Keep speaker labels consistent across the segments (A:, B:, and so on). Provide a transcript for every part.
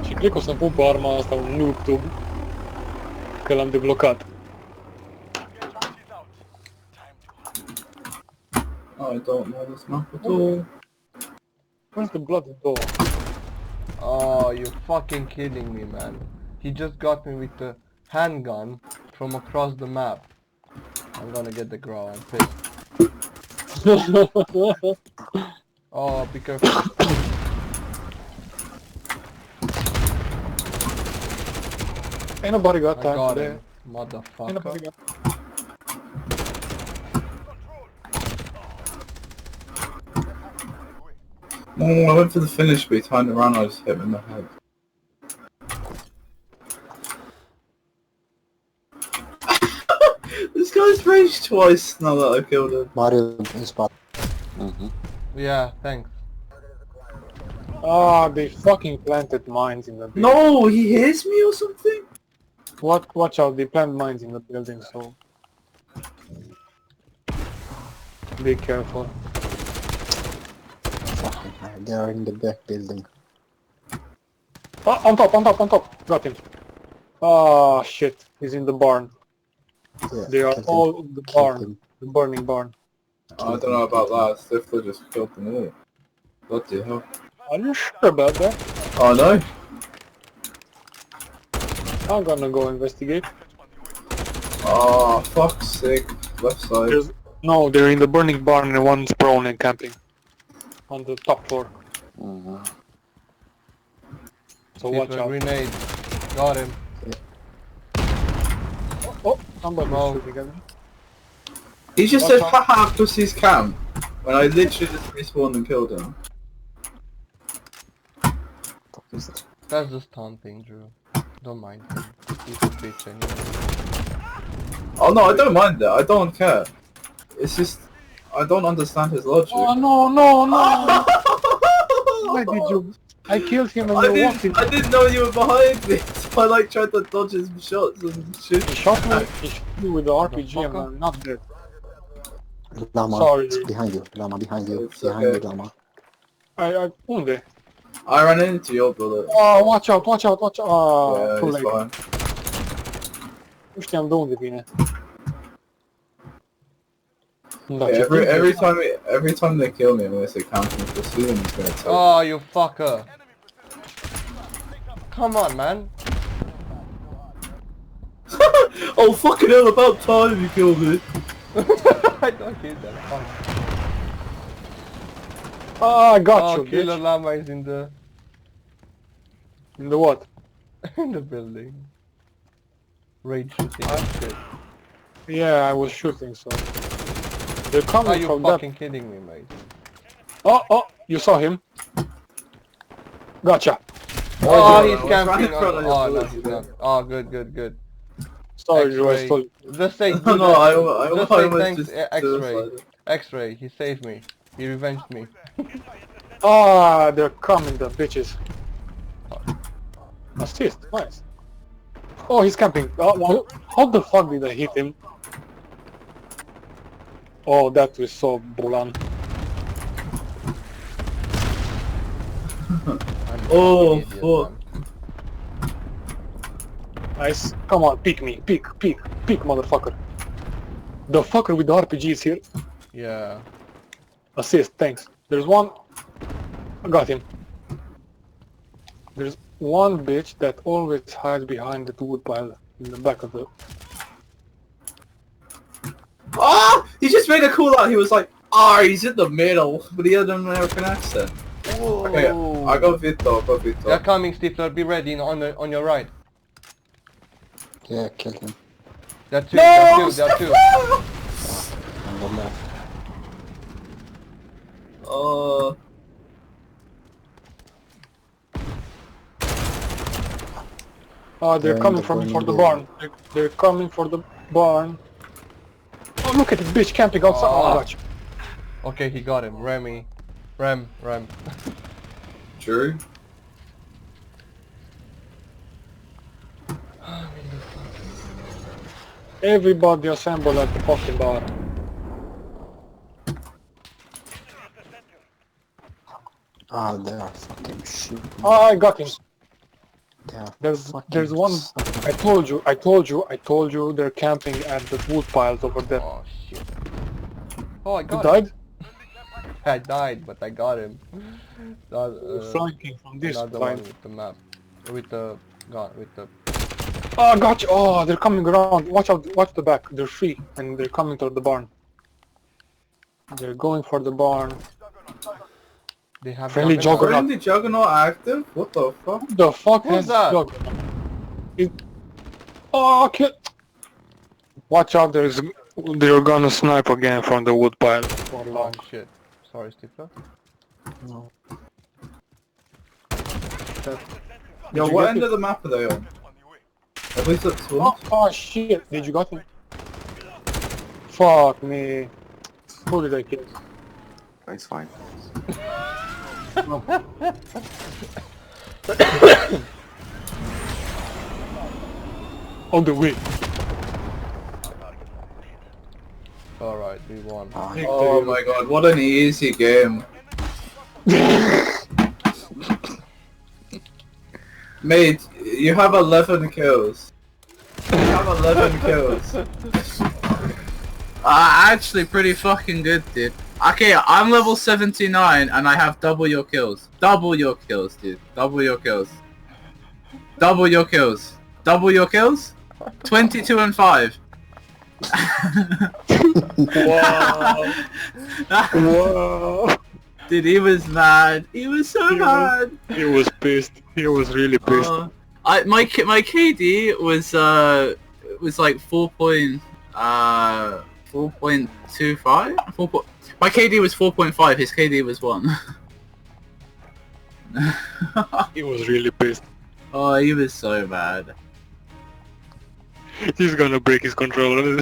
A: Și cred că o să pun pe arma asta un nuke tube, că l-am deblocat.
B: I don't know this map at all.
A: Where's the bloody door?
C: Oh, you're fucking kidding me, man. He just got me with the handgun from across the map. I'm gonna get the grow, I'm pissed. Oh, be careful.
A: Ain't nobody got
C: I
A: time
C: got
A: for
C: him,
A: that. Ain't
C: motherfucker.
A: nobody got...
B: Oh, I went for the finish, but he turned around and I just hit him in the head. This guy's raged twice now that I killed him.
D: Mario in spot.
C: Yeah, thanks.
A: Ah, they fucking planted mines in the building.
B: No, he hears me or something?
A: Watch out, they plant mines in the building, so... Be careful.
D: Fucking hell, they are in the back building.
A: Oh, on top! Got him. Ah, shit, he's in the barn.
D: Yeah,
A: They are
D: kill him.
A: all in the
D: Kill
A: barn.
D: him.
A: The burning barn.
B: I don't know about that. Stifler just killed them all. What the hell?
A: Are you sure about that?
B: Oh no?
A: I'm gonna go investigate.
B: Oh, fuck's sake. Left side.
A: No, they're in the burning barn and one's prone and camping. On the top floor. So watch
C: People
A: out.
C: grenade. Got him.
A: Oh, somebody
C: No.
A: shooting at me.
B: He just
A: Watch
B: said
A: out.
B: haha plus his camp. When I literally just respawned and killed him.
D: Fuck is it?
C: That's the stun thing, Drew. Don't mind him. He's a bitch anyway.
B: Oh no, I don't mind that. I don't care. It's just... I don't understand his logic.
A: Oh no! Why did you... I killed him and you walked in.
B: I didn't know you were behind me, so I like tried to dodge his shots and shoot.
A: He shot me with the RPG and I'm not dead.
D: Lama,
A: Sorry.
D: it's behind you. Lama, behind you.
B: It's
D: Behind
B: okay.
D: you, Lama.
A: Unde?
B: I ran into your bullet.
A: Oh, watch out! Ah,
B: Yeah,
A: too
B: he's
A: late.
B: fine.
A: Nu știam de unde vine. Da,
B: Yeah,
A: ce
B: every time they kill me, I'm gonna say counting for soon. He's gonna tell.
C: Oh, you fucker. Come on, man.
B: Oh fucking hell! About time you killed me.
C: I don't hear that. Fuck.
A: Ah, I got
C: Oh,
A: you,
C: Killer
A: bitch.
C: Llama is in the
A: In the what?
C: in the building. Rage shooting and shit.
A: Yeah, I was shooting, so... They're
C: Are
A: coming
C: you
A: from that...
C: fucking kidding me, mate?
A: Oh, you saw him. Gotcha.
C: Oh,
B: I
C: he's
B: was
C: camping
B: right in front
C: on...
B: of your
C: Oh, no,
B: bullets,
C: he's
B: yeah.
C: not. Oh, good.
A: Sorry, Joe, I
C: X-ray.
A: stole...
C: Just say...
B: No, no, I
C: just say
B: almost
C: thanks,
B: just
C: X-ray.
B: suicided.
C: X-ray, he saved me. He revenged me.
A: Ah, they're coming, the bitches. Assist, nice. Oh, he's camping. Oh, how the fuck did I hit him? Oh, that was so bulan.
C: I'm
B: Oh,
C: an idiot,
B: fuck.
C: man.
A: Nice. Come on, pick me. Pick, motherfucker. The fucker with the RPG is here.
C: Yeah.
A: Assist, thanks. There's one... I got him. There's one bitch that always hides behind the wood pile in the back of the...
B: Ah! He just made a call out. He was like, "Ah, he's in the middle," but he had an American accent. Okay, I got Vito.
C: They're coming, Stifler. Be ready on your right.
D: Yeah, kill him.
C: There are two.
B: No!
C: There are two.
D: On the left.
A: Oh, they're
D: They're in
A: coming
D: the
A: for
D: burning
A: the barn. They're coming for the barn. Oh, look at this bitch camping outside. Oh, I got you.
C: Okay, he got him. Remy. Rem.
B: Drew.
A: Everybody assemble at the fucking bar.
D: Ah, they are fucking shit.
A: Oh, I got him.
D: They are
A: There's
D: fucking
A: one.
D: sucking.
A: I told you. They're camping at the wood piles over there.
C: Oh shit. Oh, I
A: You
C: got
A: died?
C: him. I died, but I got him.
A: Flanking from this
C: Another
A: line.
C: one with the map. With the gun, with the...
A: Oh, gotcha! Oh, they're coming around. Watch out! Watch the back. They're free, and they're coming toward the barn. They're going for the barn.
C: They have
A: Friendly
C: juggernaut.
A: juggernaut.
B: Friendly Juggernaut active? What the fuck?
A: Who the fuck
C: Who's
A: has
C: that?
A: juggernaut? Oh, kill! Watch out! They're gonna snipe again from the wood pile. For
C: Oh
A: long.
C: shit. Sorry, Stifler.
D: No.
B: Yo,
A: you
B: what
A: get
B: end
A: it?
B: of the map are they on? At least it's one.
A: Oh shit! Did you got him? Fuck me. Who did I kill?
E: It's fine.
A: On the way.
C: Alright, we won.
D: Ah,
B: Oh my god, what an easy game. Mate, you have 11 kills. You have 11 kills. Actually pretty fucking good, dude. Okay, I'm level 79 and I have double your kills. Double your kills, dude. Double your kills. Double your kills. Double your kills? 22 and 5.
A: Wow. Wow.
B: Dude, he was mad. He was so mad.
A: He was pissed. He was really pissed.
B: My KD was like 4.25. My KD was 4.5. His KD was 1.
A: He was really pissed.
B: Oh, he was so mad.
A: He's gonna break his controller.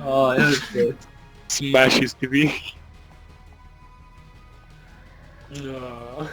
B: Oh, it was good.
A: Smash his TV. Yeah.